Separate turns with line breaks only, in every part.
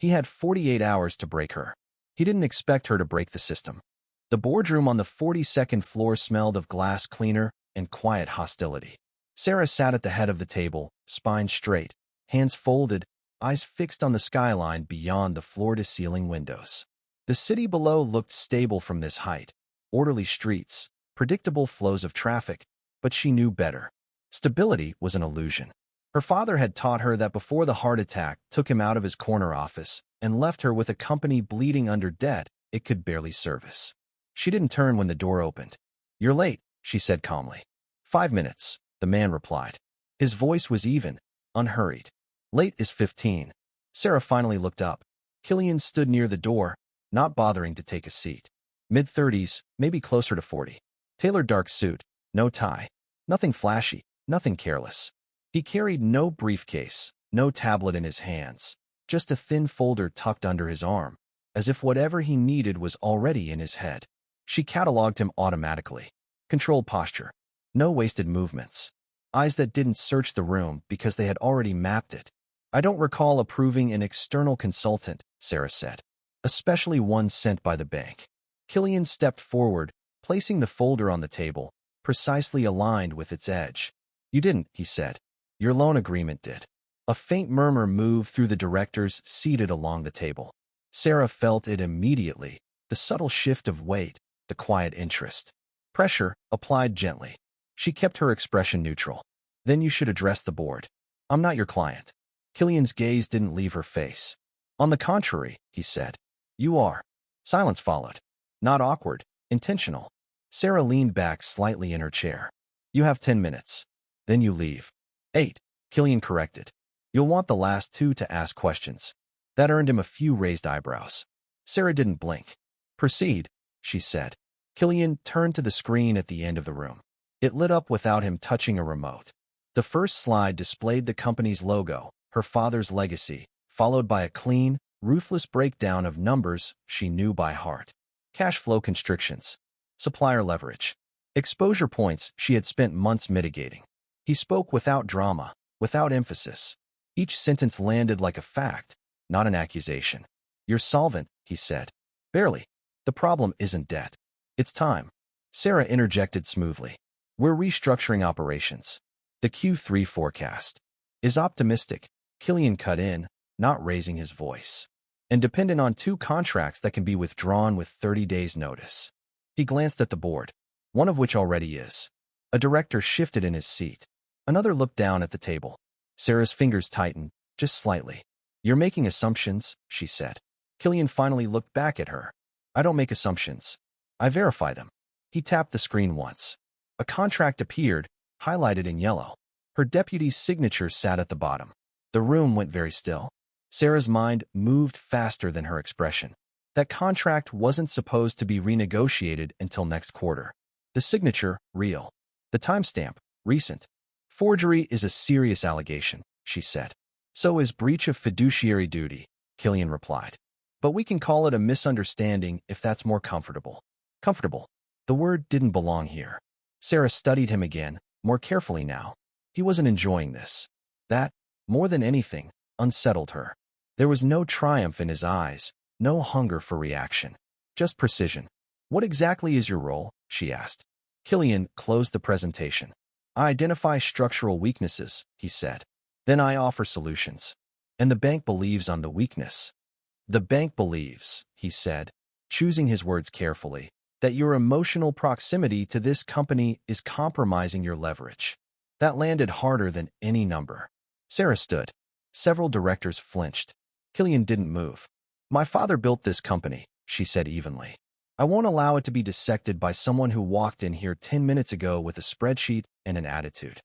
He had 48 hours to break her. He didn't expect her to break the system. The boardroom on the 42nd floor smelled of glass cleaner and quiet hostility. Sarah sat at the head of the table, spine straight, hands folded, eyes fixed on the skyline beyond the floor-to-ceiling windows. The city below looked stable from this height. Orderly streets, predictable flows of traffic, but she knew better. Stability was an illusion. Her father had taught her that before the heart attack took him out of his corner office and left her with a company bleeding under debt it could barely service. She didn't turn when the door opened. "You're late," she said calmly. "5 minutes," the man replied. His voice was even, unhurried. "Late is 15. Sarah finally looked up. Killian stood near the door, not bothering to take a seat. Mid-30s, maybe closer to 40. Tailored dark suit, no tie. Nothing flashy, nothing careless. He carried no briefcase, no tablet in his hands, just a thin folder tucked under his arm, as if whatever he needed was already in his head. She cataloged him automatically. Controlled posture. No wasted movements. Eyes that didn't search the room because they had already mapped it. "I don't recall approving an external consultant," Sarah said, "especially one sent by the bank." Killian stepped forward, placing the folder on the table, precisely aligned with its edge. "You didn't," he said. "Your loan agreement did." A faint murmur moved through the directors seated along the table. Sarah felt it immediately, the subtle shift of weight, the quiet interest. Pressure, applied gently. She kept her expression neutral. "Then you should address the board. I'm not your client." Killian's gaze didn't leave her face. "On the contrary," he said. "You are." Silence followed. Not awkward, intentional. Sarah leaned back slightly in her chair. "You have 10 minutes. Then you leave." 8, Killian corrected. "You'll want the last 2 to ask questions." That earned him a few raised eyebrows. Sarah didn't blink. "Proceed," she said. Killian turned to the screen at the end of the room. It lit up without him touching a remote. The first slide displayed the company's logo, her father's legacy, followed by a clean, ruthless breakdown of numbers she knew by heart. Cash flow constrictions. Supplier leverage. Exposure points she had spent months mitigating. He spoke without drama, without emphasis. Each sentence landed like a fact, not an accusation. "You're solvent," he said. "Barely. The problem isn't debt. It's time." Sarah interjected smoothly. "We're restructuring operations. The Q3 forecast is optimistic," Killian cut in, not raising his voice, "and dependent on 2 contracts that can be withdrawn with 30 days' notice." He glanced at the board, one of which already is. A director shifted in his seat. Another looked down at the table. Sarah's fingers tightened, just slightly. "You're making assumptions," she said. Killian finally looked back at her. "I don't make assumptions. I verify them." He tapped the screen once. A contract appeared, highlighted in yellow. Her deputy's signature sat at the bottom. The room went very still. Sarah's mind moved faster than her expression. That contract wasn't supposed to be renegotiated until next quarter. The signature, real. The timestamp, recent. "Forgery is a serious allegation," she said. "So is breach of fiduciary duty," Killian replied. "But we can call it a misunderstanding if that's more comfortable." Comfortable. The word didn't belong here. Sarah studied him again, more carefully now. He wasn't enjoying this. That, more than anything, unsettled her. There was no triumph in his eyes, no hunger for reaction. Just precision. "What exactly is your role?" she asked. Killian closed the presentation. "I identify structural weaknesses," he said. "Then I offer solutions. And the bank believes on the weakness." "The bank believes," he said, choosing his words carefully, "that your emotional proximity to this company is compromising your leverage." That landed harder than any number. Sarah stood. Several directors flinched. Killian didn't move. "My father built this company," she said evenly. "I won't allow it to be dissected by someone who walked in here 10 minutes ago with a spreadsheet and an attitude."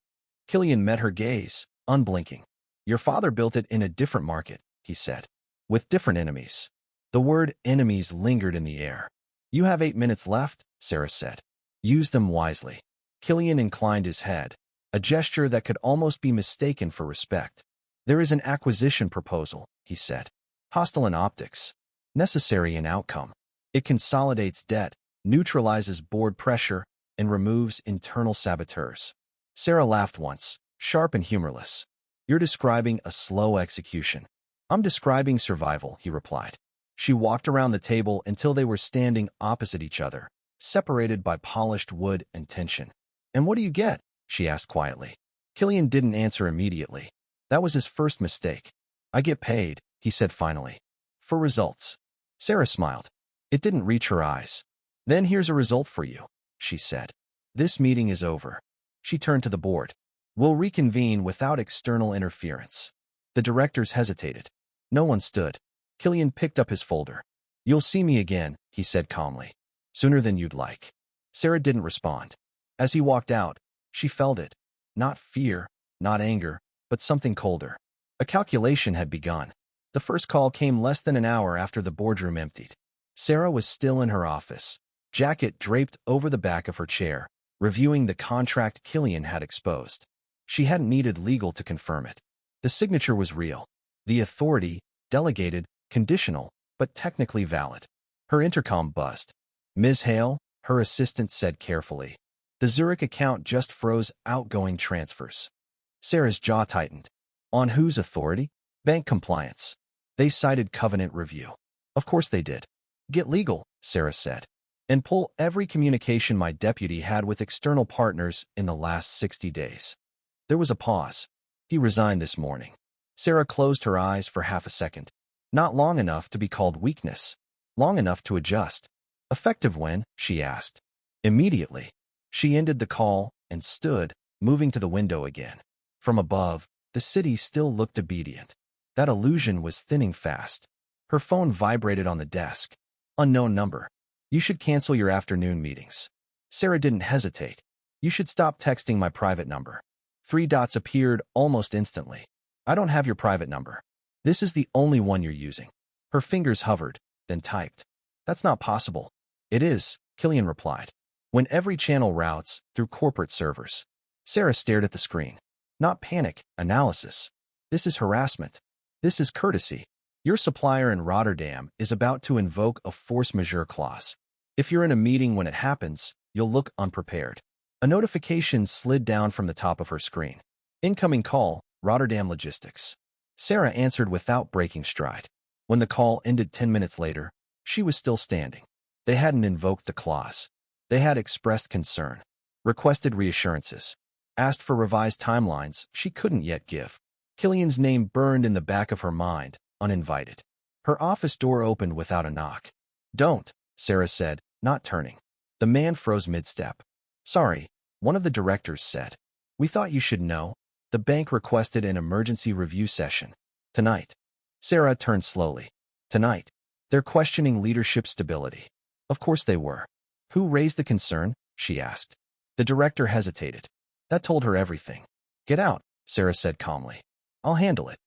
Killian met her gaze, unblinking. "Your father built it in a different market," he said. "With different enemies." The word enemies lingered in the air. "You have 8 minutes left," Sarah said. "Use them wisely." Killian inclined his head, a gesture that could almost be mistaken for respect. "There is an acquisition proposal," he said. "Hostile in optics. Necessary in outcome. It consolidates debt, neutralizes board pressure, and removes internal saboteurs." Sarah laughed once, sharp and humorless. "You're describing a slow execution." I'm describing survival, he replied. She walked around the table until they were standing opposite each other, separated by polished wood and tension. And what do you get? She asked quietly. Killian didn't answer immediately. That was his first mistake. I get paid, he said finally. For results. Sarah smiled. It didn't reach her eyes. Then here's a result for you, she said. This meeting is over. She turned to the board. We'll reconvene without external interference. The directors hesitated. No one stood. Killian picked up his folder. You'll see me again, he said calmly. Sooner than you'd like. Sarah didn't respond. As he walked out, she felt it. Not fear, not anger, but something colder. A calculation had begun. The first call came less than an hour after the boardroom emptied. Sarah was still in her office, jacket draped over the back of her chair, reviewing the contract Killian had exposed. She hadn't needed legal to confirm it. The signature was real. The authority, delegated, conditional, but technically valid. Her intercom buzzed. Ms. Hale, her assistant said carefully. The Zurich account just froze outgoing transfers. Sarah's jaw tightened. On whose authority? Bank compliance. They cited covenant review. Of course they did. Get legal, Sarah said. And pull every communication my deputy had with external partners in the last 60 days. There was a pause. He resigned this morning. Sarah closed her eyes for half a second. Not long enough to be called weakness. Long enough to adjust. Effective when? She asked. Immediately. She ended the call and stood, moving to the window again. From above, the city still looked obedient. That illusion was thinning fast. Her phone vibrated on the desk. Unknown number. You should cancel your afternoon meetings. Sarah didn't hesitate. You should stop texting my private number. 3 dots appeared almost instantly. I don't have your private number. This is the only one you're using. Her fingers hovered, then typed. That's not possible. It is, Killian replied. When every channel routes through corporate servers. Sarah stared at the screen. Not panic, analysis. This is harassment. This is courtesy. Your supplier in Rotterdam is about to invoke a force majeure clause. If you're in a meeting when it happens, you'll look unprepared. A notification slid down from the top of her screen. Incoming call, Rotterdam Logistics. Sarah answered without breaking stride. When the call ended 10 minutes later, she was still standing. They hadn't invoked the clause. They had expressed concern, requested reassurances, asked for revised timelines she couldn't yet give. Killian's name burned in the back of her mind, uninvited. Her office door opened without a knock. Don't, Sarah said, not turning. The man froze mid-step. Sorry, one of the directors said. We thought you should know. The bank requested an emergency review session. Tonight. Sarah turned slowly. Tonight. They're questioning leadership stability. Of course they were. Who raised the concern? She asked. The director hesitated. That told her everything. Get out, Sarah said calmly. I'll handle it.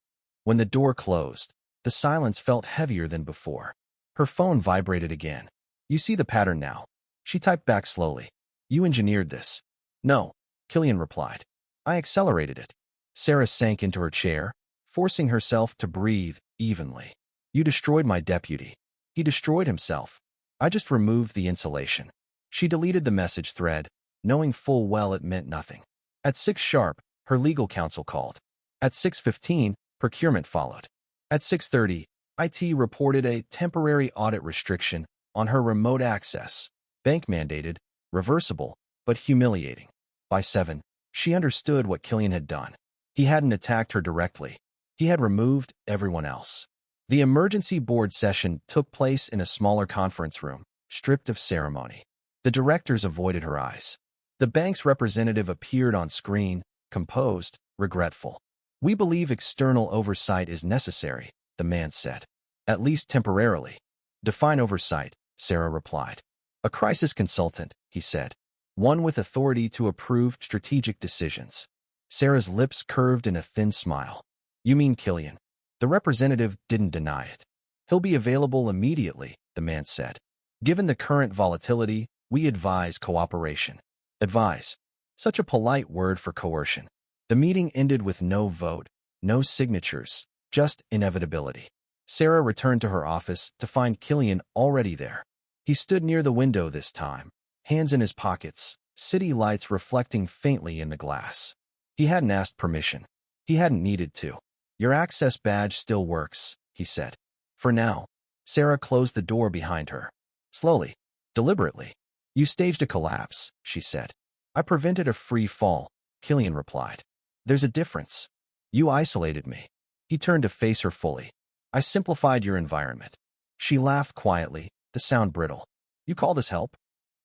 When the door closed, the silence felt heavier than before. Her phone vibrated again. You see the pattern now. She typed back slowly. You engineered this. No, Killian replied. I accelerated it. Sarah sank into her chair, forcing herself to breathe evenly. You destroyed my deputy. He destroyed himself. I just removed the insulation. She deleted the message thread, knowing full well it meant nothing. At 6 sharp, her legal counsel called. At 6:15, procurement followed. At 6:30, IT reported a temporary audit restriction on her remote access. Bank mandated, reversible, but humiliating. By 7, she understood what Killian had done. He hadn't attacked her directly. He had removed everyone else. The emergency board session took place in a smaller conference room, stripped of ceremony. The directors avoided her eyes. The bank's representative appeared on screen, composed, regretful. We believe external oversight is necessary, the man said. At least temporarily. Define oversight, Sarah replied. A crisis consultant, he said. One with authority to approve strategic decisions. Sarah's lips curved in a thin smile. You mean Killian? The representative didn't deny it. He'll be available immediately, the man said. Given the current volatility, we advise cooperation. Advise. Such a polite word for coercion. The meeting ended with no vote, no signatures, just inevitability. Sarah returned to her office to find Killian already there. He stood near the window this time, hands in his pockets, city lights reflecting faintly in the glass. He hadn't asked permission. He hadn't needed to. Your access badge still works, he said. For now. Sarah closed the door behind her. Slowly. Deliberately. You staged a collapse, she said. I prevented a free fall, Killian replied. There's a difference. You isolated me. He turned to face her fully. I simplified your environment. She laughed quietly, the sound brittle. You call this help?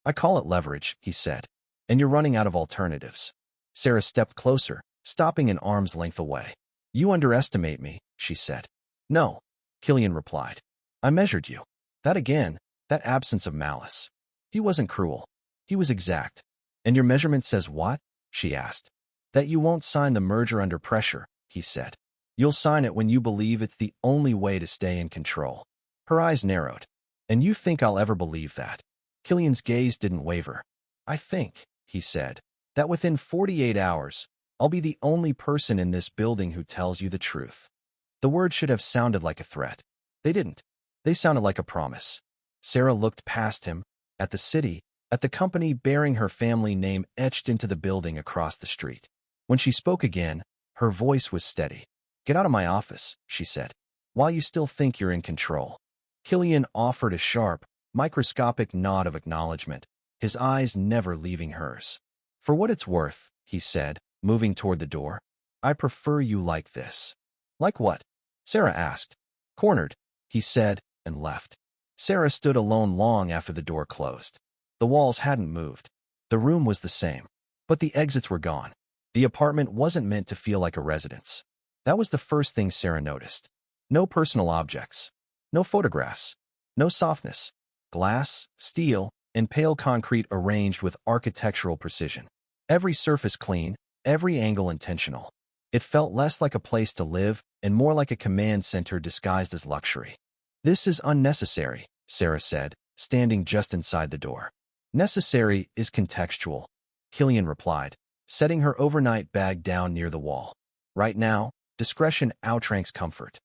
I call it leverage, he said. And you're running out of alternatives. Sarah stepped closer, stopping an arm's length away. You underestimate me, she said. No, Killian replied. I measured you. That again, that absence of malice. He wasn't cruel. He was exact. And your measurement says what? She asked. That you won't sign the merger under pressure, he said. You'll sign it when you believe it's the only way to stay in control. Her eyes narrowed. And you think I'll ever believe that? Killian's gaze didn't waver. I think, he said, that within 48 hours, I'll be the only person in this building who tells you the truth. The words should have sounded like a threat. They didn't. They sounded like a promise. Sarah looked past him, at the city, at the company bearing her family name etched into the building across the street. When she spoke again, her voice was steady. Get out of my office, she said, while you still think you're in control. Killian offered a sharp, microscopic nod of acknowledgement, his eyes never leaving hers. For what it's worth, he said, moving toward the door, I prefer you like this. Like what? Sarah asked. Cornered, he said, and left. Sarah stood alone long after the door closed. The walls hadn't moved. The room was the same. But the exits were gone. The apartment wasn't meant to feel like a residence. That was the first thing Sarah noticed. No personal objects. No photographs. No softness. Glass, steel, and pale concrete arranged with architectural precision. Every surface clean, every angle intentional. It felt less like a place to live and more like a command center disguised as luxury. This is unnecessary, Sarah said, standing just inside the door. Necessary is contextual, Killian replied, setting her overnight bag down near the wall. Right now, discretion outranks comfort.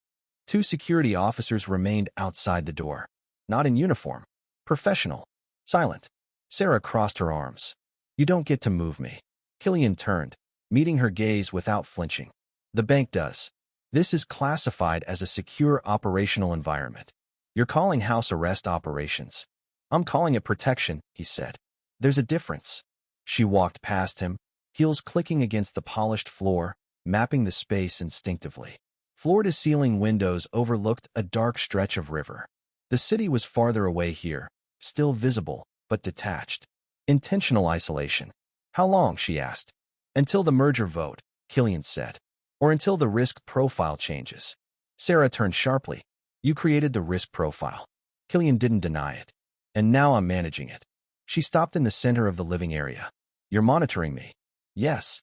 2 security officers remained outside the door. Not in uniform. Professional. Silent. Sarah crossed her arms. You don't get to move me. Killian turned, meeting her gaze without flinching. The bank does. This is classified as a secure operational environment. You're calling house arrest operations. I'm calling it protection, he said. There's a difference. She walked past him, heels clicking against the polished floor, mapping the space instinctively. Floor-to-ceiling windows overlooked a dark stretch of river. The city was farther away here, still visible, but detached. Intentional isolation. How long, she asked. Until the merger vote, Killian said. Or until the risk profile changes. Sarah turned sharply. You created the risk profile. Killian didn't deny it. And now I'm managing it. She stopped in the center of the living area. You're monitoring me. Yes.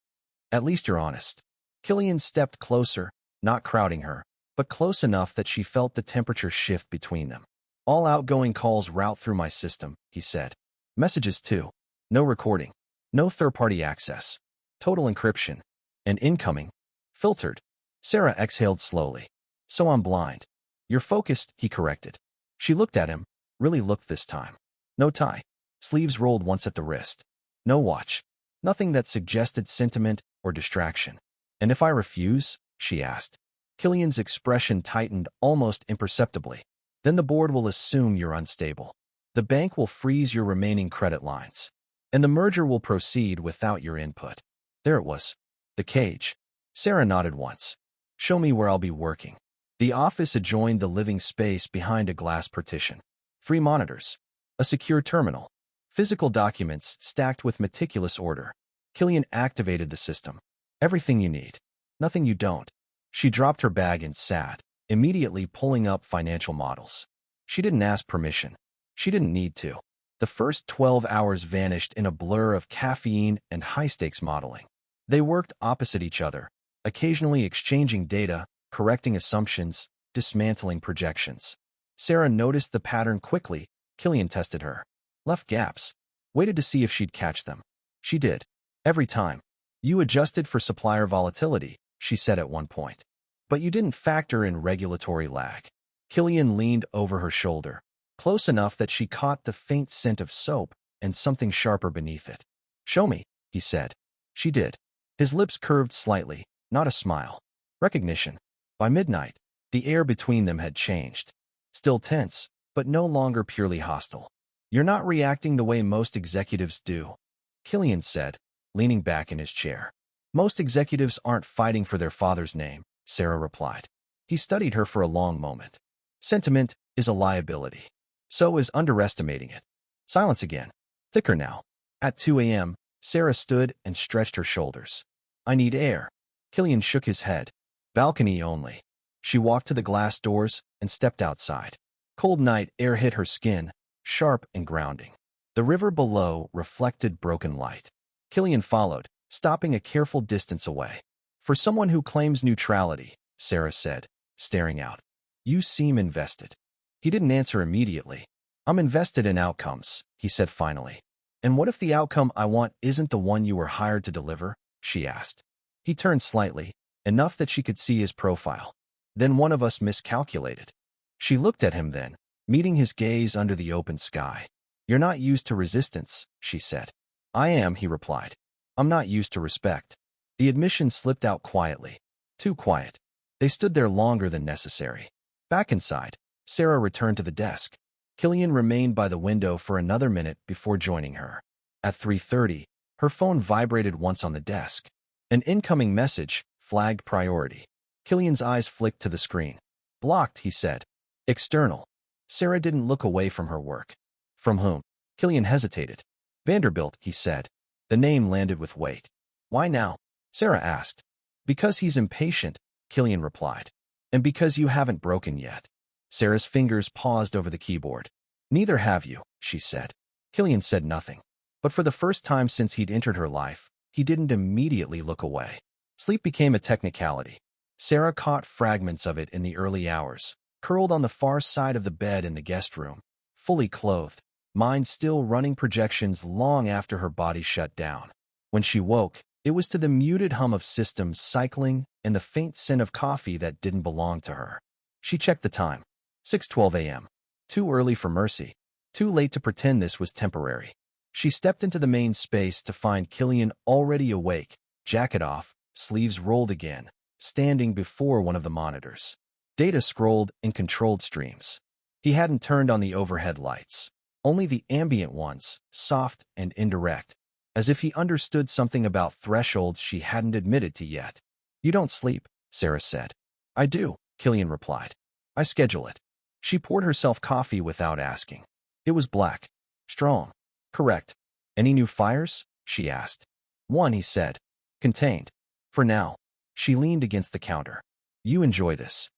At least you're honest. Killian stepped closer, not crowding her, but close enough that she felt the temperature shift between them. All outgoing calls route through my system, he said. Messages too. No recording. No third-party access. Total encryption. And incoming. Filtered. Sarah exhaled slowly. So I'm blind. You're focused, he corrected. She looked at him, really looked this time. No tie. Sleeves rolled once at the wrist. No watch. Nothing that suggested sentiment or distraction. And if I refuse? She asked. Killian's expression tightened almost imperceptibly. Then the board will assume you're unstable. The bank will freeze your remaining credit lines. And the merger will proceed without your input. There it was. The cage. Sarah nodded once. Show me where I'll be working. The office adjoined the living space behind a glass partition. 3 monitors. A secure terminal. Physical documents stacked with meticulous order. Killian activated the system. Everything you need. Nothing you don't. She dropped her bag and sat, immediately pulling up financial models. She didn't ask permission. She didn't need to. The first 12 hours vanished in a blur of caffeine and high-stakes modeling. They worked opposite each other, occasionally exchanging data, correcting assumptions, dismantling projections. Sarah noticed the pattern quickly. Killian tested her. Left gaps. Waited to see if she'd catch them. She did. Every time. You adjusted for supplier volatility, she said at one point. But you didn't factor in regulatory lag. Killian leaned over her shoulder, close enough that she caught the faint scent of soap and something sharper beneath it. Show me, he said. She did. His lips curved slightly, not a smile. Recognition. By midnight, the air between them had changed. Still tense, but no longer purely hostile. "You're not reacting the way most executives do," Killian said, leaning back in his chair. "Most executives aren't fighting for their father's name," Sarah replied. He studied her for a long moment. "Sentiment is a liability. So is underestimating it." Silence again, thicker now. At 2 a.m., Sarah stood and stretched her shoulders. "I need air." Killian shook his head. "Balcony only." She walked to the glass doors and stepped outside. Cold night air hit her skin, sharp and grounding. The river below reflected broken light. Killian followed, stopping a careful distance away. "For someone who claims neutrality," Sarah said, staring out, "you seem invested." He didn't answer immediately. "I'm invested in outcomes," he said finally. "And what if the outcome I want isn't the one you were hired to deliver?" she asked. He turned slightly, enough that she could see his profile. "Then one of us miscalculated." She looked at him then, meeting his gaze under the open sky. "You're not used to resistance," she said. "I am," he replied. "I'm not used to respect." The admission slipped out quietly. Too quiet. They stood there longer than necessary. Back inside, Sarah returned to the desk. Killian remained by the window for another minute before joining her. At 3:30, her phone vibrated once on the desk. An incoming message flagged priority. Killian's eyes flicked to the screen. "Blocked," he said. "External." Sarah didn't look away from her work. "From whom?" Killian hesitated. "Vanderbilt," he said. The name landed with weight. "Why now?" Sarah asked. "Because he's impatient," Killian replied. "And because you haven't broken yet." Sarah's fingers paused over the keyboard. "Neither have you," she said. Killian said nothing. But for the first time since he'd entered her life, he didn't immediately look away. Sleep became a technicality. Sarah caught fragments of it in the early hours, curled on the far side of the bed in the guest room, fully clothed, mind still running projections long after her body shut down. When she woke, it was to the muted hum of systems cycling and the faint scent of coffee that didn't belong to her. She checked the time. 6:12 a.m. Too early for mercy. Too late to pretend this was temporary. She stepped into the main space to find Killian already awake, jacket off, sleeves rolled again, standing before one of the monitors. Data scrolled in controlled streams. He hadn't turned on the overhead lights. Only the ambient ones, soft and indirect, as if he understood something about thresholds she hadn't admitted to yet. "You don't sleep," Sarah said. "I do," Killian replied. "I schedule it." She poured herself coffee without asking. It was black. Strong. "Correct. Any new fires?" she asked. "One," he said. "Contained. For now." She leaned against the counter. "You enjoy this?"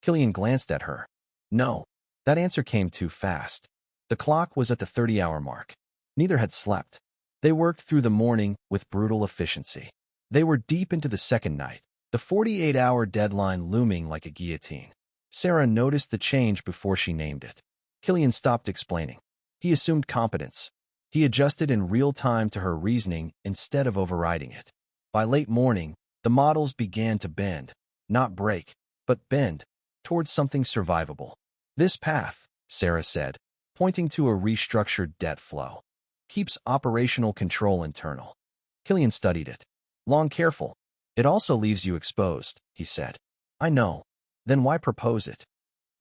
Killian glanced at her. "No." That answer came too fast. The clock was at the 30-hour mark. Neither had slept. They worked through the morning with brutal efficiency. They were deep into the second night, the 48-hour deadline looming like a guillotine. Sarah noticed the change before she named it. Killian stopped explaining. He assumed competence. He adjusted in real time to her reasoning instead of overriding it. By late morning, the models began to bend, not break, but bend, towards something survivable. "This path," Sarah said, pointing to a restructured debt flow, "keeps operational control internal." Killian studied it. "Long careful. It also leaves you exposed," he said. "I know. Then why propose it?"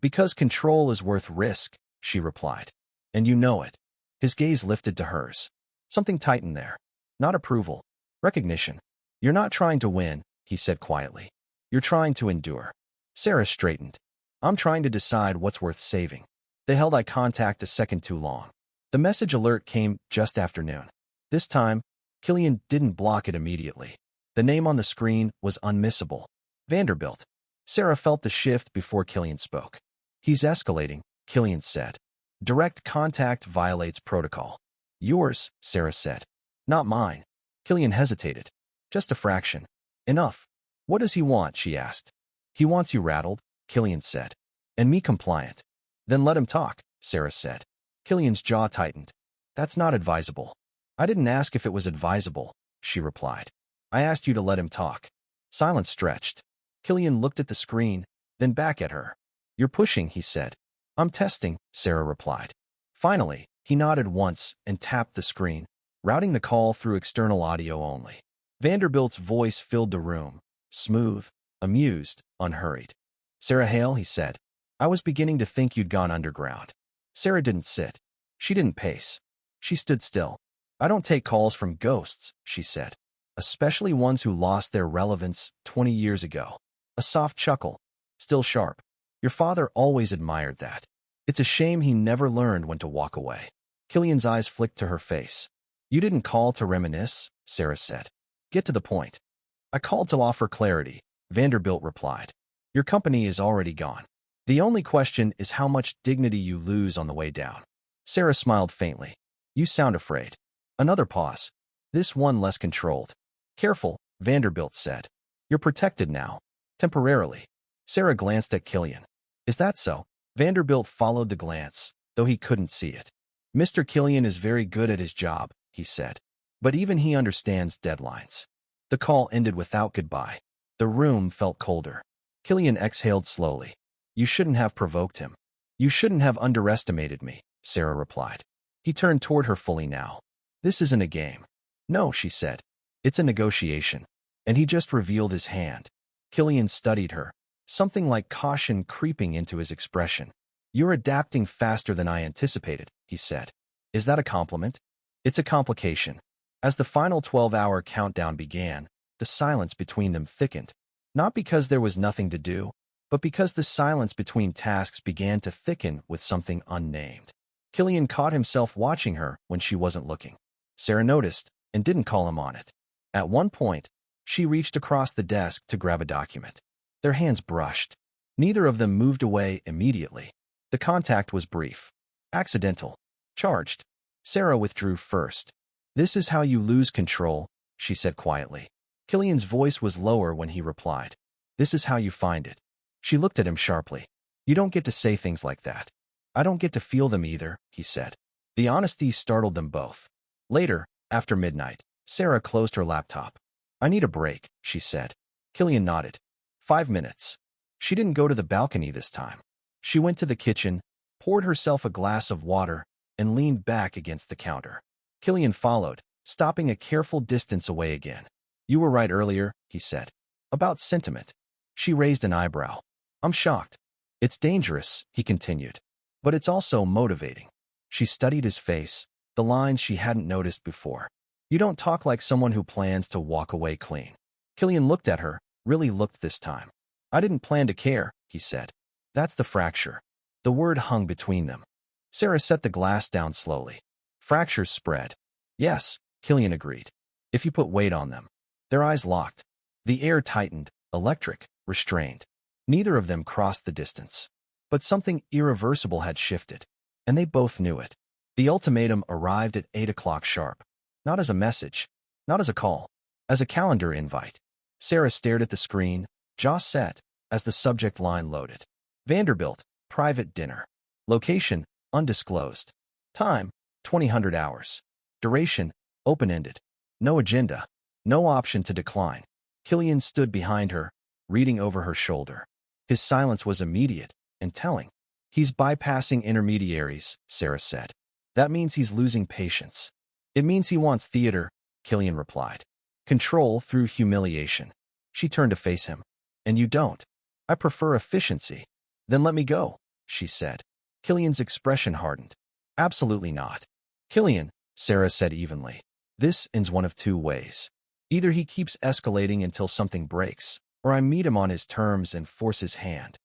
"Because control is worth risk," she replied. "And you know it." His gaze lifted to hers. Something tightened there. Not approval. Recognition. "You're not trying to win," he said quietly. "You're trying to endure." Sarah straightened. "I'm trying to decide what's worth saving." They held eye contact a second too long. The message alert came just after noon. This time, Killian didn't block it immediately. The name on the screen was unmissable. Vanderbilt. Sarah felt the shift before Killian spoke. "He's escalating," Killian said. "Direct contact violates protocol." "Yours," Sarah said. "Not mine." Killian hesitated. "Just a fraction." "Enough." "What does he want?" she asked. "He wants you rattled," Killian said. "And me compliant." "Then let him talk," Sarah said. Killian's jaw tightened. "That's not advisable." "I didn't ask if it was advisable," she replied. "I asked you to let him talk." Silence stretched. Killian looked at the screen, then back at her. "You're pushing," he said. "I'm testing," Sarah replied. Finally, he nodded once and tapped the screen, routing the call through external audio only. Vanderbilt's voice filled the room, smooth, amused, unhurried. Sarah Hale, he said. I was beginning to think you'd gone underground. Sarah didn't sit. She didn't pace. She stood still. I don't take calls from ghosts, she said. Especially ones who lost their relevance 20 years ago. A soft chuckle. Still sharp. Your father always admired that. It's a shame he never learned when to walk away. Killian's eyes flicked to her face. You didn't call to reminisce, Sarah said. Get to the point. I called to offer clarity, Vanderbilt replied. Your company is already gone. The only question is how much dignity you lose on the way down. Sarah smiled faintly. You sound afraid. Another pause. This one less controlled. Careful, Vanderbilt said. You're protected now. Temporarily. Sarah glanced at Killian. Is that so? Vanderbilt followed the glance, though he couldn't see it. Mr. Killian is very good at his job, he said. But even he understands deadlines. The call ended without goodbye. The room felt colder. Killian exhaled slowly. You shouldn't have provoked him. You shouldn't have underestimated me, Sarah replied. He turned toward her fully now. This isn't a game. No, she said. It's a negotiation. And he just revealed his hand. Killian studied her. Something like caution creeping into his expression. You're adapting faster than I anticipated, he said. Is that a compliment? It's a complication. As the final 12-hour countdown began, the silence between them thickened. Not because there was nothing to do, but because the silence between tasks began to thicken with something unnamed. Killian caught himself watching her when she wasn't looking. Sarah noticed and didn't call him on it. At one point, she reached across the desk to grab a document. Their hands brushed. Neither of them moved away immediately. The contact was brief. Accidental. Charged. Sarah withdrew first. This is how you lose control, she said quietly. Killian's voice was lower when he replied. This is how you find it. She looked at him sharply. You don't get to say things like that. I don't get to feel them either, he said. The honesty startled them both. Later, after midnight, Sarah closed her laptop. I need a break, she said. Killian nodded. 5 minutes. She didn't go to the balcony this time. She went to the kitchen, poured herself a glass of water, and leaned back against the counter. Killian followed, stopping a careful distance away again. You were right earlier, he said. About sentiment. She raised an eyebrow. I'm shocked. It's dangerous, he continued. But it's also motivating. She studied his face, the lines she hadn't noticed before. You don't talk like someone who plans to walk away clean. Killian looked at her, really looked this time. I didn't plan to care, he said. That's the fracture. The word hung between them. Sarah set the glass down slowly. Fractures spread. Yes, Killian agreed. If you put weight on them. Their eyes locked. The air tightened, electric, restrained. Neither of them crossed the distance. But something irreversible had shifted, and they both knew it. The ultimatum arrived at 8 o'clock sharp. Not as a message, not as a call, as a calendar invite. Sarah stared at the screen, jaw set, as the subject line loaded. Vanderbilt, private dinner. Location, undisclosed. Time, 2000 hours. Duration, open-ended. No agenda, no option to decline. Killian stood behind her, reading over her shoulder. His silence was immediate and telling. He's bypassing intermediaries, Sarah said. That means he's losing patience. It means he wants theater, Killian replied. Control through humiliation. She turned to face him. And you don't. I prefer efficiency. Then let me go, she said. Killian's expression hardened. Absolutely not. Killian, Sarah said evenly. This ends one of two ways. Either he keeps escalating until something breaks, or I meet him on his terms and force his hand.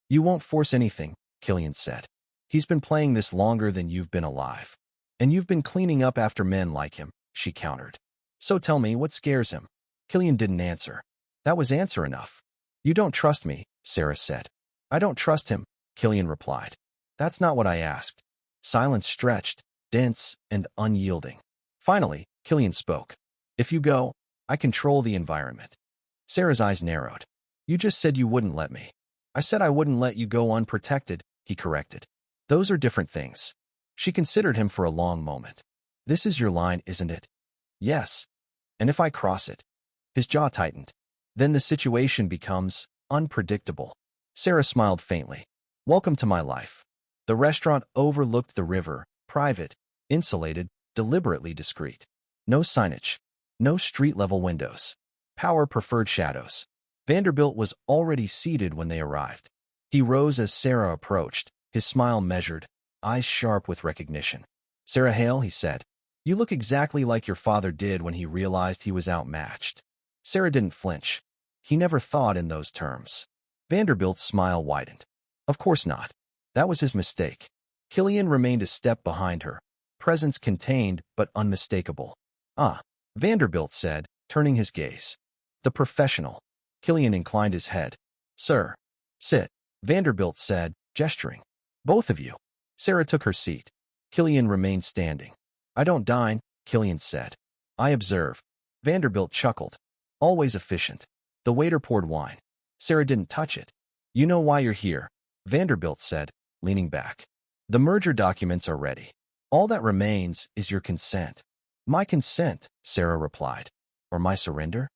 You won't force anything, Killian said. He's been playing this longer than you've been alive. And you've been cleaning up after men like him, she countered. So tell me, what scares him? Killian didn't answer. That was answer enough. You don't trust me, Sarah said. I don't trust him, Killian replied. That's not what I asked. Silence stretched, dense and unyielding. Finally, Killian spoke. If you go, I control the environment. Sarah's eyes narrowed. You just said you wouldn't let me. I said I wouldn't let you go unprotected, he corrected. Those are different things. She considered him for a long moment. This is your line, isn't it? Yes. And if I cross it? His jaw tightened. Then the situation becomes unpredictable. Sarah smiled faintly. Welcome to my life. The restaurant overlooked the river, private, insulated, deliberately discreet. No signage. No street-level windows. Power preferred shadows. Vanderbilt was already seated when they arrived. He rose as Sarah approached, his smile measured, eyes sharp with recognition. "Sarah Hale," he said, "you look exactly like your father did when he realized he was outmatched." Sarah didn't flinch. He never thought in those terms. Vanderbilt's smile widened. Of course not. That was his mistake. Killian remained a step behind her, presence contained but unmistakable. "Ah," Vanderbilt said, turning his gaze. "The professional." Killian inclined his head. "Sir." "Sit," Vanderbilt said, gesturing. "Both of you." Sarah took her seat. Killian remained standing. "I don't dine," Killian said. "I observe." Vanderbilt chuckled. "Always efficient." The waiter poured wine. Sarah didn't touch it. "You know why you're here," Vanderbilt said, leaning back. "The merger documents are ready. All that remains is your consent." "My consent," Sarah replied. "Or my surrender?"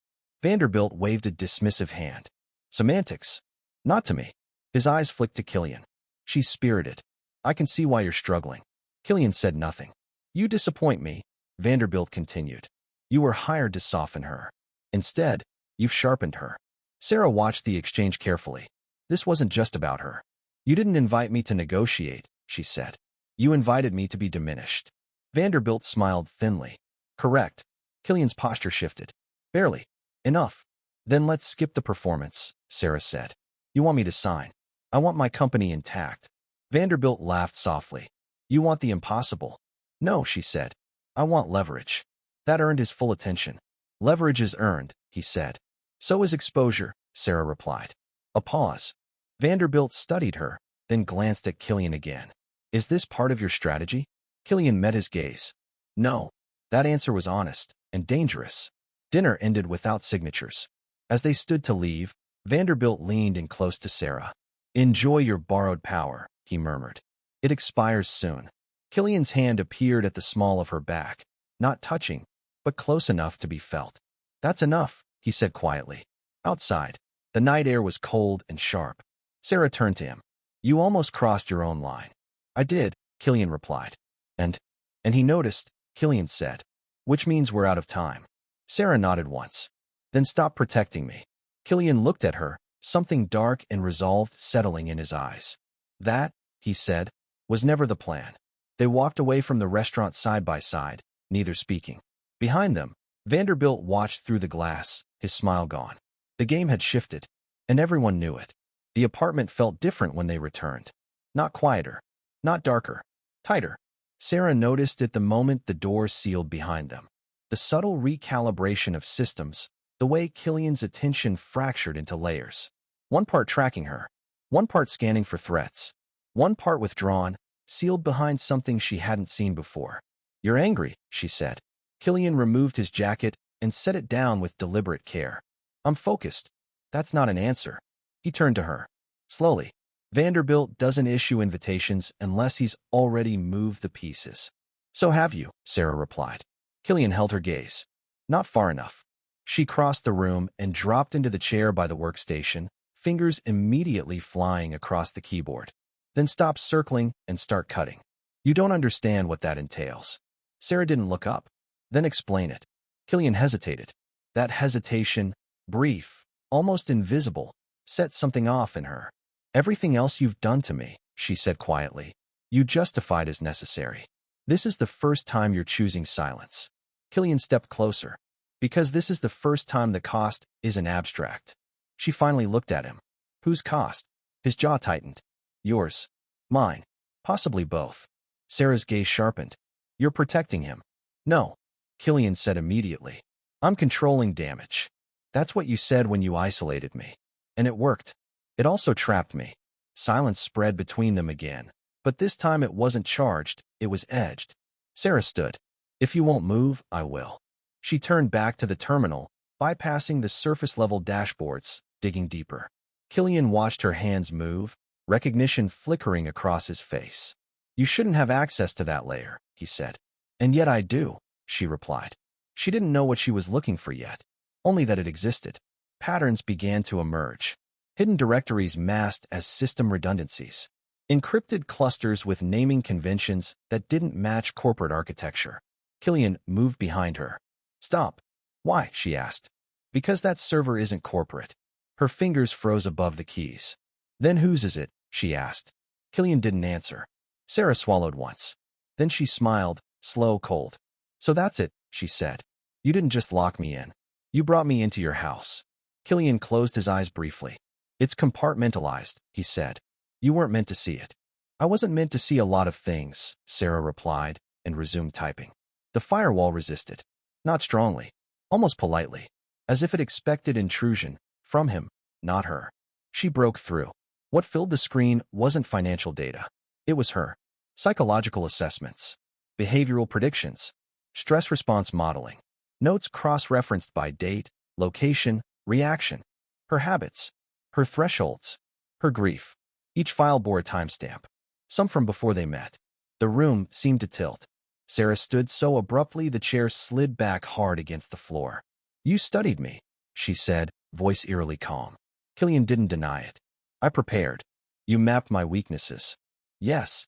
Vanderbilt waved a dismissive hand. "Semantics. Not to me." His eyes flicked to Killian. "She's spirited. I can see why you're struggling." Killian said nothing. "You disappoint me," Vanderbilt continued. "You were hired to soften her. Instead, you've sharpened her." Sarah watched the exchange carefully. "This wasn't just about her. You didn't invite me to negotiate," she said. "You invited me to be diminished." Vanderbilt smiled thinly. "Correct." Killian's posture shifted. "Barely. Enough." "Then let's skip the performance," Sarah said. "You want me to sign. I want my company intact." Vanderbilt laughed softly. "You want the impossible." "No," she said. "I want leverage." That earned his full attention. "Leverage is earned," he said. "So is exposure," Sarah replied. A pause. Vanderbilt studied her, then glanced at Killian again. "Is this part of your strategy?" Killian met his gaze. "No." That answer was honest and dangerous. Dinner ended without signatures. As they stood to leave, Vanderbilt leaned in close to Sarah. "Enjoy your borrowed power," he murmured. "It expires soon." Killian's hand appeared at the small of her back, not touching, but close enough to be felt. "That's enough," he said quietly. Outside, the night air was cold and sharp. Sarah turned to him. "You almost crossed your own line." "I did," Killian replied. And he noticed," Killian said. "Which means we're out of time." Sarah nodded once. "Then stop protecting me." Killian looked at her, something dark and resolved settling in his eyes. "That," he said, "was never the plan." They walked away from the restaurant side by side, neither speaking. Behind them, Vanderbilt watched through the glass, his smile gone. The game had shifted, and everyone knew it. The apartment felt different when they returned. Not quieter, not darker, tighter. Sarah noticed it the moment the door sealed behind them. The subtle recalibration of systems, the way Killian's attention fractured into layers. One part tracking her, one part scanning for threats, one part withdrawn, sealed behind something she hadn't seen before. "You're angry," she said. Killian removed his jacket and set it down with deliberate care. "I'm focused." "That's not an answer." He turned to her. Slowly. "Vanderbilt doesn't issue invitations unless he's already moved the pieces." "So have you," Sarah replied. Killian held her gaze. "Not far enough." She crossed the room and dropped into the chair by the workstation, fingers immediately flying across the keyboard. "Then stop circling and start cutting." "You don't understand what that entails." Sarah didn't look up. "Then explain it." Killian hesitated. That hesitation, brief, almost invisible, set something off in her. "Everything else you've done to me," she said quietly, "you justified as necessary. This is the first time you're choosing silence." Killian stepped closer. "Because this is the first time the cost isn't abstract." She finally looked at him. "Whose cost?" His jaw tightened. "Yours. Mine. Possibly both." Sarah's gaze sharpened. "You're protecting him." "No," Killian said immediately. "I'm controlling damage. That's what you said when you isolated me. And it worked. It also trapped me." Silence spread between them again, but this time it wasn't charged, it was edged. Sarah stood. "If you won't move, I will." She turned back to the terminal, bypassing the surface-level dashboards, digging deeper. Killian watched her hands move, recognition flickering across his face. "You shouldn't have access to that layer," he said. "And yet I do," she replied. She didn't know what she was looking for yet, only that it existed. Patterns began to emerge. Hidden directories masked as system redundancies. Encrypted clusters with naming conventions that didn't match corporate architecture. Killian moved behind her. "Stop." "Why?" she asked. "Because that server isn't corporate." Her fingers froze above the keys. Then whose is it? She asked. Killian didn't answer. Sarah swallowed once. Then she smiled, slow, cold. So that's it, she said. You didn't just lock me in. You brought me into your house. Killian closed his eyes briefly. It's compartmentalized, he said. You weren't meant to see it. I wasn't meant to see a lot of things, Sarah replied, and resumed typing. The firewall resisted. Not strongly, almost politely, as if it expected intrusion, from him, not her. She broke through. What filled the screen wasn't financial data. It was her. Psychological assessments, behavioral predictions, stress response modeling, notes cross-referenced by date, location, reaction, her habits, her thresholds, her grief. Each file bore a timestamp, some from before they met. The room seemed to tilt. Sarah stood so abruptly the chair slid back hard against the floor. You studied me, she said, voice eerily calm. Killian didn't deny it. I prepared. You mapped my weaknesses. Yes.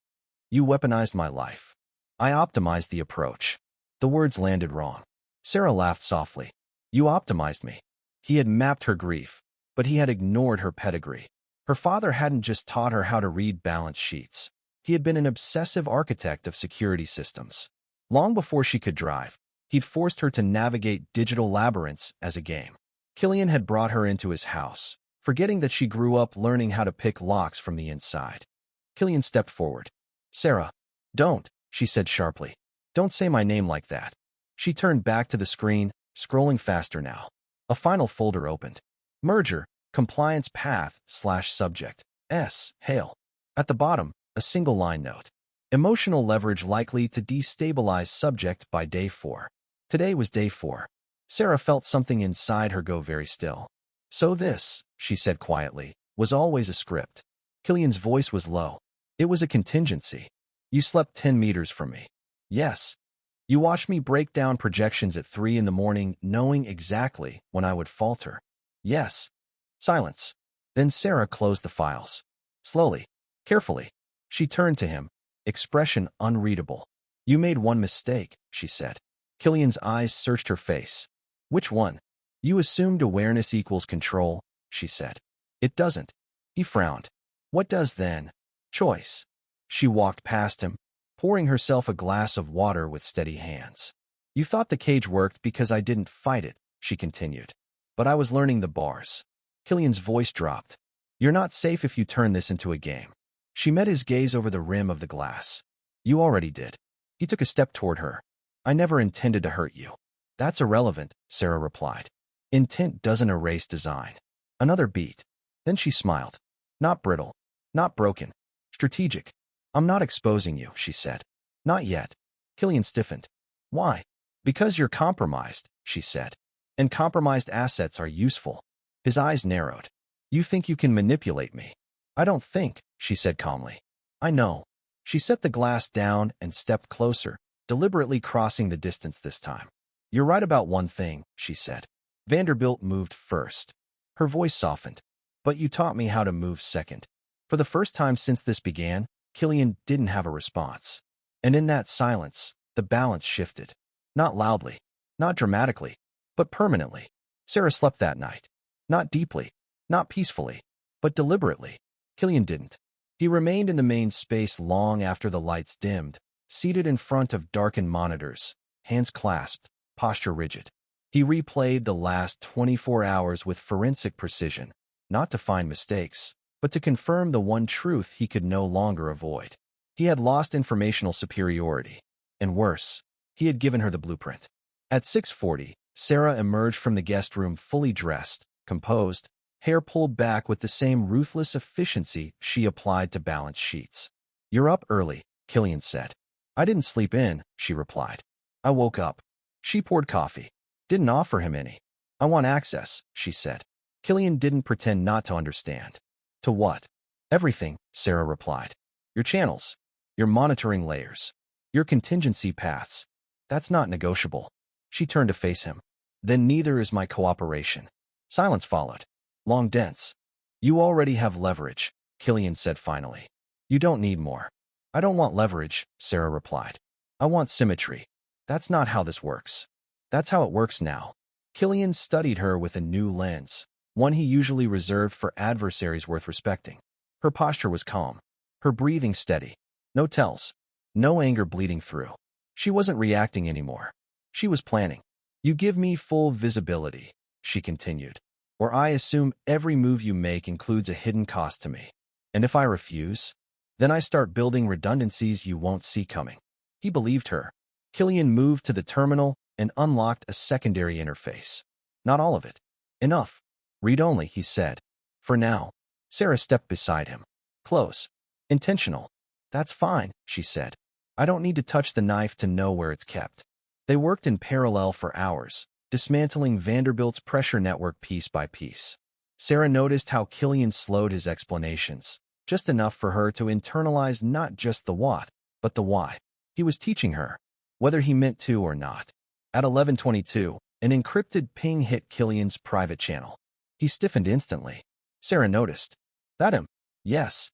You weaponized my life. I optimized the approach. The words landed wrong. Sarah laughed softly. You optimized me. He had mapped her grief, but he had ignored her pedigree. Her father hadn't just taught her how to read balance sheets. He had been an obsessive architect of security systems. Long before she could drive, he'd forced her to navigate digital labyrinths as a game. Killian had brought her into his house, forgetting that she grew up learning how to pick locks from the inside. Killian stepped forward. Sarah, don't, she said sharply. Don't say my name like that. She turned back to the screen, scrolling faster now. A final folder opened. Merger, compliance path /subject, S, Hale. At the bottom, a single line note. Emotional leverage likely to destabilize subject by day 4. Today was day 4. Sarah felt something inside her go very still. So this, she said quietly, was always a script. Killian's voice was low. It was a contingency. You slept 10 meters from me. Yes. You watched me break down projections at 3 in the morning, knowing exactly when I would falter. Yes. Silence. Then Sarah closed the files. Slowly, carefully. She turned to him, expression unreadable. You made one mistake, she said. Killian's eyes searched her face. Which one? You assumed awareness equals control, she said. It doesn't. He frowned. What does then? Choice. She walked past him, pouring herself a glass of water with steady hands. You thought the cage worked because I didn't fight it, she continued. But I was learning the bars. Killian's voice dropped. You're not safe if you turn this into a game. She met his gaze over the rim of the glass. You already did. He took a step toward her. I never intended to hurt you. That's irrelevant, Sarah replied. Intent doesn't erase design. Another beat. Then she smiled. Not brittle. Not broken. Strategic. I'm not exposing you, she said. Not yet. Killian stiffened. Why? Because you're compromised, she said. And compromised assets are useful. His eyes narrowed. You think you can manipulate me? I don't think, she said calmly. I know. She set the glass down and stepped closer, deliberately crossing the distance this time. You're right about one thing, she said. Vanderbilt moved first. Her voice softened. But you taught me how to move second. For the first time since this began, Killian didn't have a response. And in that silence, the balance shifted. Not loudly, not dramatically, but permanently. Sarah slept that night. Not deeply, not peacefully, but deliberately. Killian didn't. He remained in the main space long after the lights dimmed, seated in front of darkened monitors, hands clasped, posture rigid. He replayed the last 24 hours with forensic precision, not to find mistakes, but to confirm the one truth he could no longer avoid. He had lost informational superiority, and worse, he had given her the blueprint. At 6:40, Sarah emerged from the guest room fully dressed, composed, hair pulled back with the same ruthless efficiency she applied to balance sheets. You're up early, Killian said. I didn't sleep in, she replied. I woke up. She poured coffee. Didn't offer him any. I want access, she said. Killian didn't pretend not to understand. To what? Everything, Sarah replied. Your channels. Your monitoring layers. Your contingency paths. That's not negotiable. She turned to face him. Then neither is my cooperation. Silence followed. Long dense. You already have leverage, Killian said finally. You don't need more. I don't want leverage, Sarah replied. I want symmetry. That's not how this works. That's how it works now. Killian studied her with a new lens, one he usually reserved for adversaries worth respecting. Her posture was calm, her breathing steady. No tells, no anger bleeding through. She wasn't reacting anymore. She was planning. You give me full visibility, she continued, or I assume every move you make includes a hidden cost to me. And if I refuse, then I start building redundancies you won't see coming. He believed her. Killian moved to the terminal and unlocked a secondary interface. Not all of it. Enough. Read only, he said. For now. Sarah stepped beside him. Close. Intentional. That's fine, she said. I don't need to touch the knife to know where it's kept. They worked in parallel for hours, dismantling Vanderbilt's pressure network piece by piece. Sarah noticed how Killian slowed his explanations, just enough for her to internalize not just the what, but the why. He was teaching her, whether he meant to or not. At 11:22, an encrypted ping hit Killian's private channel. He stiffened instantly. Sarah noticed. That him? Yes.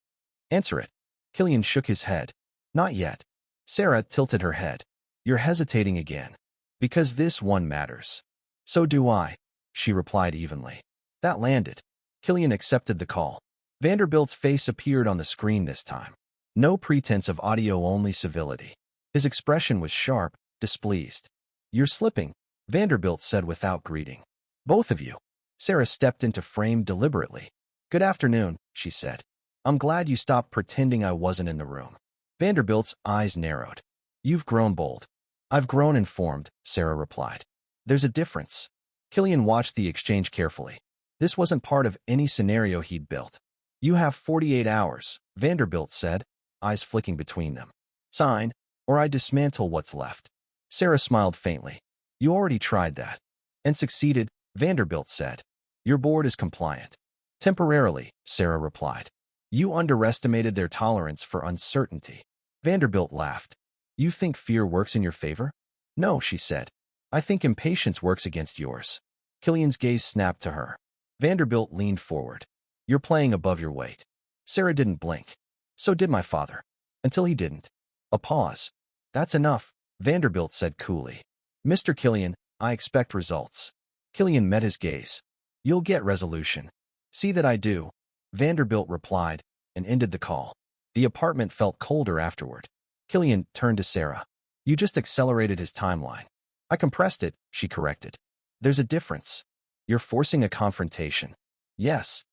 Answer it. Killian shook his head. Not yet. Sarah tilted her head. You're hesitating again. Because this one matters. So do I, she replied evenly. That landed. Killian accepted the call. Vanderbilt's face appeared on the screen this time. No pretense of audio-only civility. His expression was sharp, displeased. You're slipping, Vanderbilt said without greeting. Both of you. Sarah stepped into frame deliberately. Good afternoon, she said. I'm glad you stopped pretending I wasn't in the room. Vanderbilt's eyes narrowed. You've grown bold. I've grown informed, Sarah replied. There's a difference. Killian watched the exchange carefully. This wasn't part of any scenario he'd built. You have 48 hours, Vanderbilt said, eyes flicking between them. Sign, or I dismantle what's left. Sarah smiled faintly. You already tried that. And succeeded, Vanderbilt said. Your board is compliant. Temporarily, Sarah replied. You underestimated their tolerance for uncertainty. Vanderbilt laughed. You think fear works in your favor? No, she said. I think impatience works against yours. Killian's gaze snapped to her. Vanderbilt leaned forward. You're playing above your weight. Sarah didn't blink. So did my father. Until he didn't. A pause. That's enough, Vanderbilt said coolly. Mr. Killian, I expect results. Killian met his gaze. You'll get resolution. See that I do, Vanderbilt replied, and ended the call. The apartment felt colder afterward. Killian turned to Sarah. You just accelerated his timeline. I compressed it, she corrected. There's a difference. You're forcing a confrontation. Yes.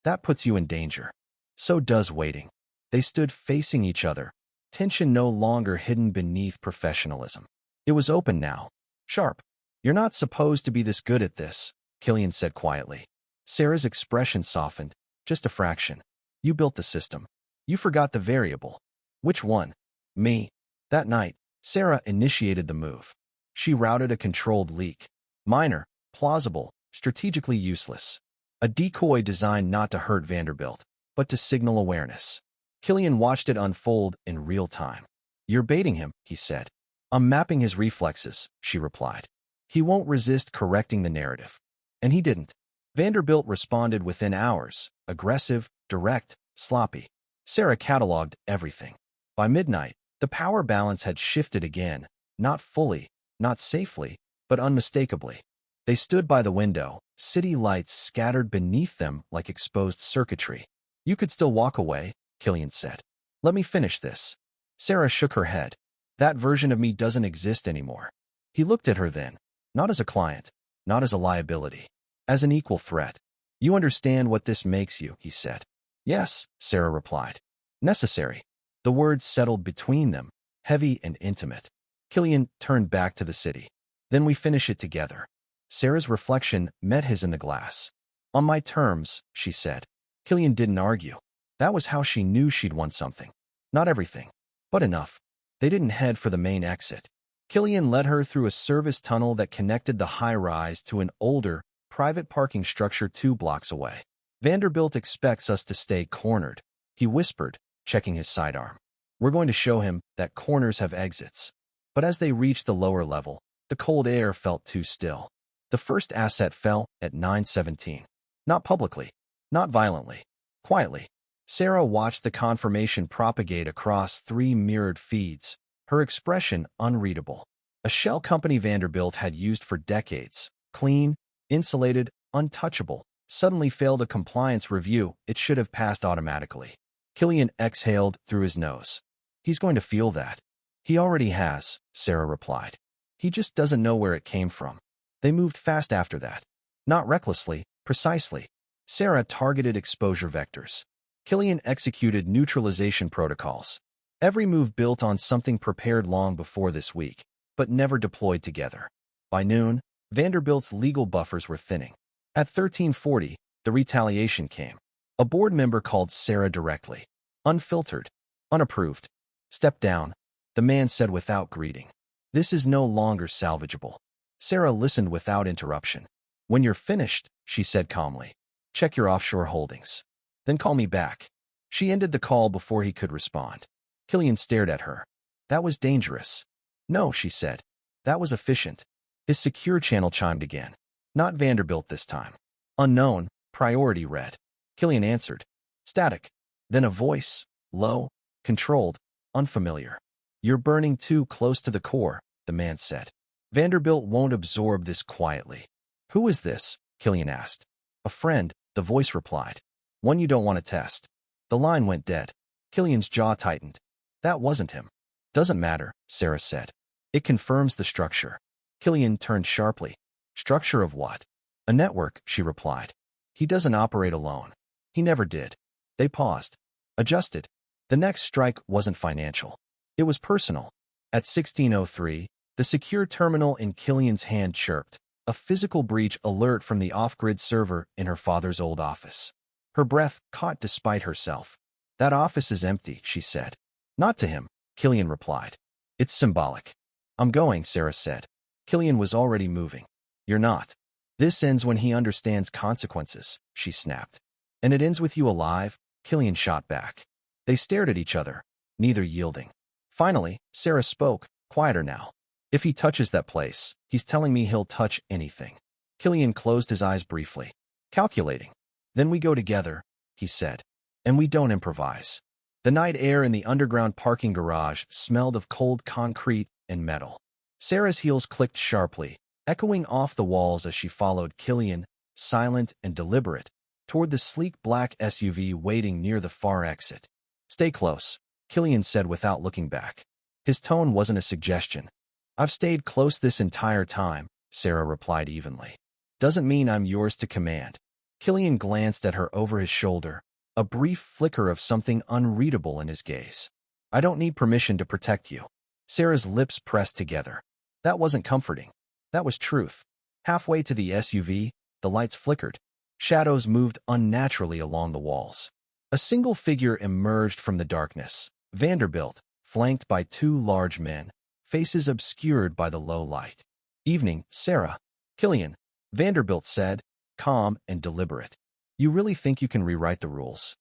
That puts you in danger. So does waiting. They stood facing each other, tension no longer hidden beneath professionalism. It was open now. Sharp. You're not supposed to be this good at this, Killian said quietly. Sarah's expression softened, just a fraction. You built the system. You forgot the variable. Which one? Me. That night, Sarah initiated the move. She routed a controlled leak. Minor, plausible, strategically useless. A decoy designed not to hurt Vanderbilt, but to signal awareness. Killian watched it unfold in real time. You're baiting him, he said. I'm mapping his reflexes, she replied. He won't resist correcting the narrative. And he didn't. Vanderbilt responded within hours, aggressive, direct, sloppy. Sarah cataloged everything. By midnight, the power balance had shifted again, not fully, not safely, but unmistakably. They stood by the window, city lights scattered beneath them like exposed circuitry. You could still walk away, Killian said. Let me finish this. Sarah shook her head. That version of me doesn't exist anymore. He looked at her then, not as a client, not as a liability, as an equal threat. You understand what this makes you, he said. Yes, Sarah replied. Necessary. The words settled between them, heavy and intimate. Killian turned back to the city. Then we finish it together. Sarah's reflection met his in the glass. On my terms, she said. Killian didn't argue. That was how she knew she'd won something. Not everything, but enough. They didn't head for the main exit. Killian led her through a service tunnel that connected the high-rise to an older, private parking structure 2 blocks away. Vanderbilt expects us to stay cornered, he whispered, checking his sidearm. We're going to show him that corners have exits. But as they reached the lower level, the cold air felt too still. The first asset fell at 9:17. Not publicly, not violently, quietly. Sarah watched the confirmation propagate across 3 mirrored feeds, her expression unreadable. A shell company Vanderbilt had used for decades, clean, insulated, untouchable, suddenly failed a compliance review it should have passed automatically. Killian exhaled through his nose. He's going to feel that. He already has, Sarah replied. He just doesn't know where it came from. They moved fast after that. Not recklessly, precisely. Sarah targeted exposure vectors. Killian executed neutralization protocols. Every move built on something prepared long before this week, but never deployed together. By noon, Vanderbilt's legal buffers were thinning. At 13:40, the retaliation came. A board member called Sarah directly. Unfiltered. Unapproved. Step down, the man said without greeting. This is no longer salvageable. Sarah listened without interruption. When you're finished, she said calmly, check your offshore holdings. Then call me back. She ended the call before he could respond. Killian stared at her. That was dangerous. No, she said. That was efficient. His secure channel chimed again. Not Vanderbilt this time. Unknown, priority read. Killian answered. Static. Then a voice, low, controlled, unfamiliar. You're burning too close to the core, the man said. Vanderbilt won't absorb this quietly. Who is this? Killian asked. A friend, the voice replied. One you don't want to test. The line went dead. Killian's jaw tightened. That wasn't him. Doesn't matter, Sarah said. It confirms the structure. Killian turned sharply. Structure of what? A network, she replied. He doesn't operate alone. He never did. They paused. Adjusted. The next strike wasn't financial. It was personal. At 16:03, the secure terminal in Killian's hand chirped, a physical breach alert from the off-grid server in her father's old office. Her breath caught despite herself. That office is empty, she said. Not to him, Killian replied. It's symbolic. I'm going, Sarah said. Killian was already moving. You're not. This ends when he understands consequences, she snapped. And it ends with you alive, Killian shot back. They stared at each other, neither yielding. Finally, Sarah spoke, quieter now. If he touches that place, he's telling me he'll touch anything. Killian closed his eyes briefly. Calculating. Then we go together, he said. And we don't improvise. The night air in the underground parking garage smelled of cold concrete and metal. Sarah's heels clicked sharply, echoing off the walls as she followed Killian, silent and deliberate, toward the sleek black SUV waiting near the far exit. Stay close, Killian said without looking back. His tone wasn't a suggestion. I've stayed close this entire time, Sarah replied evenly. Doesn't mean I'm yours to command. Killian glanced at her over his shoulder, a brief flicker of something unreadable in his gaze. I don't need permission to protect you. Sarah's lips pressed together. That wasn't comforting. That was truth. Halfway to the SUV, the lights flickered. Shadows moved unnaturally along the walls. A single figure emerged from the darkness. Vanderbilt, flanked by two large men, faces obscured by the low light. Evening, Sarah. Killian, Vanderbilt said, calm and deliberate. You really think you can rewrite the rules?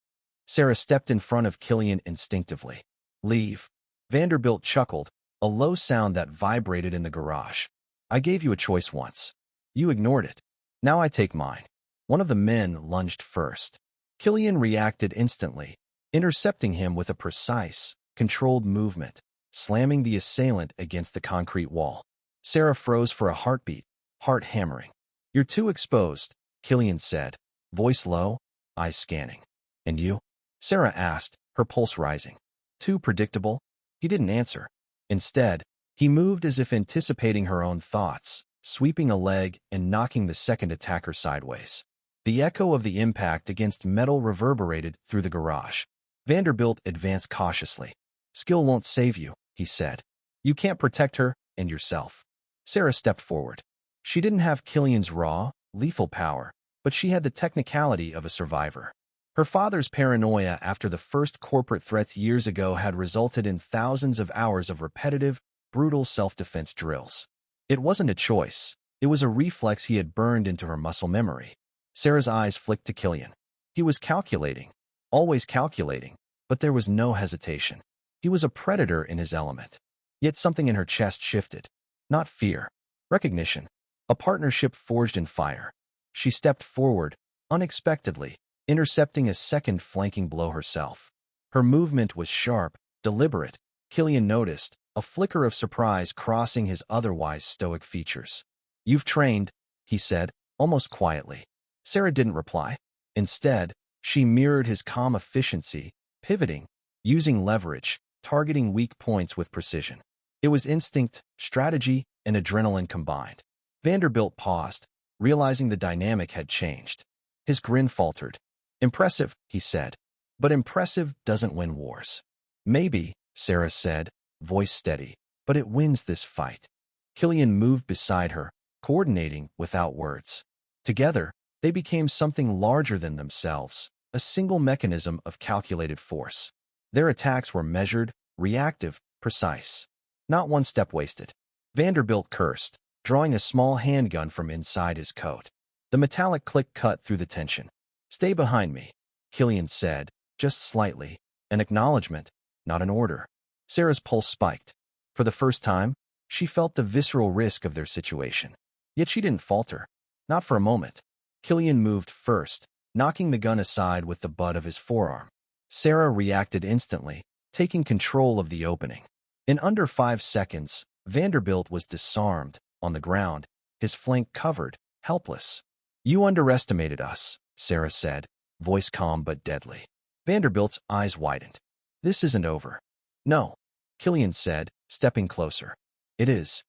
Sarah stepped in front of Killian instinctively. Leave. Vanderbilt chuckled, a low sound that vibrated in the garage. I gave you a choice once. You ignored it. Now I take mine. One of the men lunged first. Killian reacted instantly, intercepting him with a precise, controlled movement, slamming the assailant against the concrete wall. Sarah froze for a heartbeat, heart hammering. You're too exposed, Killian said, voice low, eyes scanning. And you? Sarah asked, her pulse rising. Too predictable? He didn't answer. Instead, he moved as if anticipating her own thoughts, sweeping a leg and knocking the second attacker sideways. The echo of the impact against metal reverberated through the garage. Vanderbilt advanced cautiously. Skill won't save you, he said. You can't protect her and yourself. Sarah stepped forward. She didn't have Killian's raw, lethal power, but she had the technicality of a survivor. Her father's paranoia after the first corporate threats years ago had resulted in thousands of hours of repetitive, brutal self-defense drills. It wasn't a choice. It was a reflex he had burned into her muscle memory. Sarah's eyes flicked to Killian. He was calculating, always calculating, but there was no hesitation. He was a predator in his element. Yet something in her chest shifted. Not fear. Recognition. A partnership forged in fire. She stepped forward, unexpectedly, intercepting a second flanking blow herself. Her movement was sharp, deliberate. Killian noticed, a flicker of surprise crossing his otherwise stoic features. You've trained, he said, almost quietly. Sarah didn't reply. Instead, she mirrored his calm efficiency, pivoting, using leverage, targeting weak points with precision. It was instinct, strategy, and adrenaline combined. Vanderbilt paused, realizing the dynamic had changed. His grin faltered. "Impressive," he said. "But impressive doesn't win wars." "Maybe," Sarah said, voice steady, "but it wins this fight." Killian moved beside her, coordinating without words. Together, they became something larger than themselves, a single mechanism of calculated force. Their attacks were measured, reactive, precise. Not one step wasted. Vanderbilt cursed, drawing a small handgun from inside his coat. The metallic click cut through the tension. "Stay behind me," Killian said, just slightly, an acknowledgement, not an order. Sarah's pulse spiked. For the first time, she felt the visceral risk of their situation. Yet she didn't falter. Not for a moment. Killian moved first, knocking the gun aside with the butt of his forearm. Sarah reacted instantly, taking control of the opening. In under 5 seconds, Vanderbilt was disarmed, on the ground, his flank covered, helpless. "You underestimated us," Sarah said, voice calm but deadly. Vanderbilt's eyes widened. "This isn't over." "No," Killian said, stepping closer. "It is."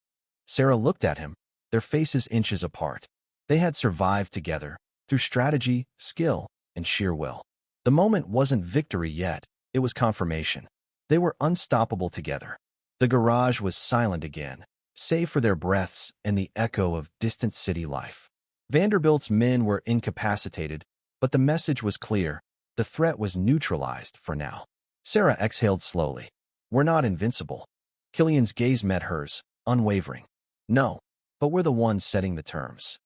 Sarah looked at him, their faces inches apart. They had survived together, through strategy, skill, and sheer will. The moment wasn't victory yet, it was confirmation. They were unstoppable together. The garage was silent again, save for their breaths and the echo of distant city life. Vanderbilt's men were incapacitated, but the message was clear. The threat was neutralized for now. Sarah exhaled slowly. "We're not invincible." Killian's gaze met hers, unwavering. "No, but we're the ones setting the terms."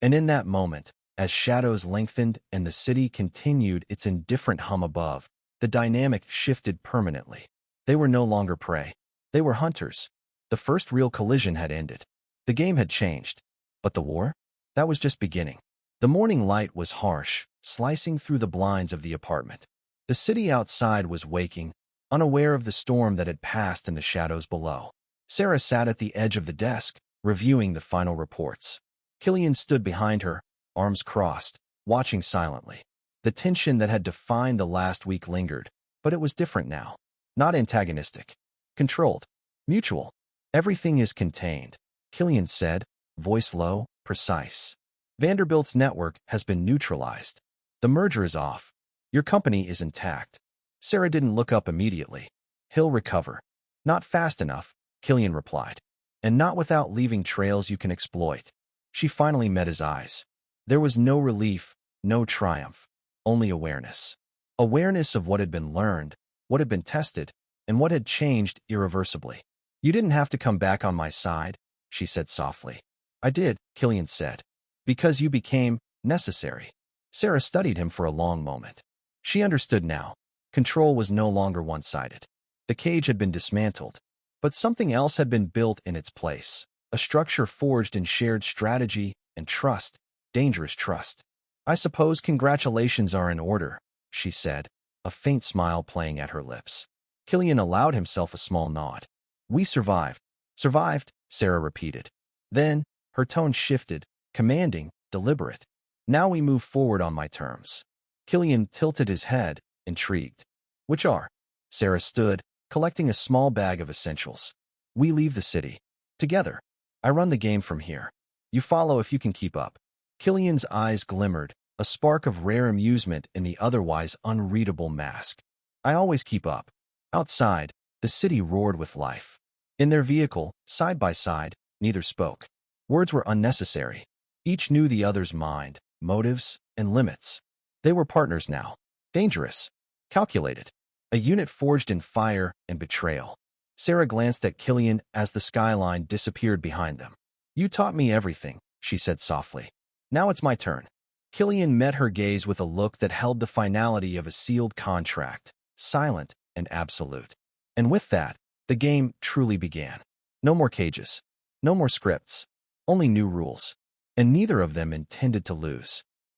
And in that moment, as shadows lengthened and the city continued its indifferent hum above, the dynamic shifted permanently. They were no longer prey. They were hunters. The first real collision had ended. The game had changed. But the war? That was just beginning. The morning light was harsh, slicing through the blinds of the apartment. The city outside was waking, unaware of the storm that had passed in the shadows below. Sarah sat at the edge of the desk, reviewing the final reports. Killian stood behind her, arms crossed, watching silently. The tension that had defined the last week lingered, but it was different now. Not antagonistic. Controlled. Mutual. "Everything is contained," Killian said, voice low, precise. "Vanderbilt's network has been neutralized. The merger is off. Your company is intact." Sarah didn't look up immediately. "He'll recover." "Not fast enough," Killian replied. "And not without leaving trails you can exploit." She finally met his eyes. There was no relief, no triumph, only awareness. Awareness of what had been learned, what had been tested, and what had changed irreversibly. "You didn't have to come back on my side," she said softly. "I did," Killian said. "Because you became necessary." Sarah studied him for a long moment. She understood now. Control was no longer one-sided. The cage had been dismantled, but something else had been built in its place. A structure forged in shared strategy and trust, dangerous trust. "I suppose congratulations are in order," she said, a faint smile playing at her lips. Killian allowed himself a small nod. "We survived." "Survived," Sarah repeated. Then, her tone shifted, commanding, deliberate. "Now we move forward on my terms." Killian tilted his head, intrigued. "Which are?" Sarah stood, collecting a small bag of essentials. "We leave the city. Together. I run the game from here. You follow if you can keep up." Killian's eyes glimmered, a spark of rare amusement in the otherwise unreadable mask. "I always keep up." Outside, the city roared with life. In their vehicle, side by side, neither spoke. Words were unnecessary. Each knew the other's mind, motives, and limits. They were partners now. Dangerous. Calculated. A unit forged in fire and betrayal. Sarah glanced at Killian as the skyline disappeared behind them. "You taught me everything," she said softly. "Now it's my turn." Killian met her gaze with a look that held the finality of a sealed contract, silent and absolute. And with that, the game truly began. No more cages. No more scripts. Only new rules. And neither of them intended to lose.